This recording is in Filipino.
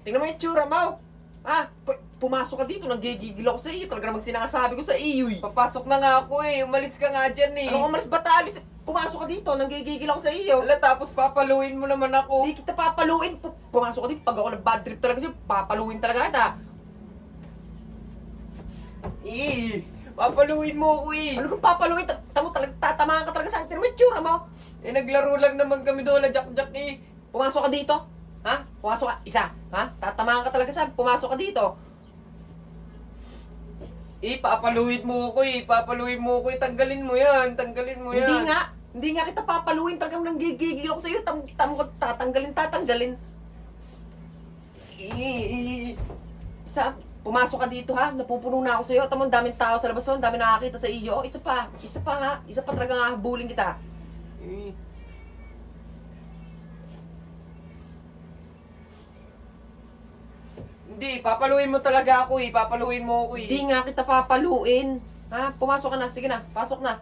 Tingnan mo yung tsura mo. Ha? Pumasok ka dito, nanggigigil ako sa iyo. Talaga namang sinasabi ko sa iyo eh. Papasok na nga ako eh. Umalis ka nga dyan eh. Anong umalis ba talis? Pumasok ka dito, nanggigigil ako sa iyo. Wala, tapos papaluin mo naman ako. Hindi kita papaluin. Pumasok ka dito, pag ako nag-bad trip talaga sa'yo, papaluin talaga kita. Papaluin mo ako eh. Ano kung papaluin? Tamo talaga, tatamaan ka talaga sa akin. Tingnan mo yung tsura mo. Eh, naglaro lang naman kami doon na Jack-Jack eh. Pumasok ka dito. Ha? Pumasok ka. Isa. Ha? Tatamaan ka talaga sa pumasok ka dito. Papaluin mo ako eh. Papaluin mo ako eh. Tanggalin mo yan. Tanggalin mo yan. Hindi nga kita papaluin. Talagang nanggigigil ako sa iyo. Tamo ko tatanggalin. Isa. Pumasok ka dito ha. Napupuno na ako sa iyo. Tamo, daming tao sa labas. Ang dami nakakita sa iyo. Isa pa ha. Isa pa talaga nga habulin kita. Hindi, papaluin mo talaga ako eh. Papaluin mo ako eh. Hindi nga kita papaluin. Ha? Pumasok ka na. Sige na. Pasok na.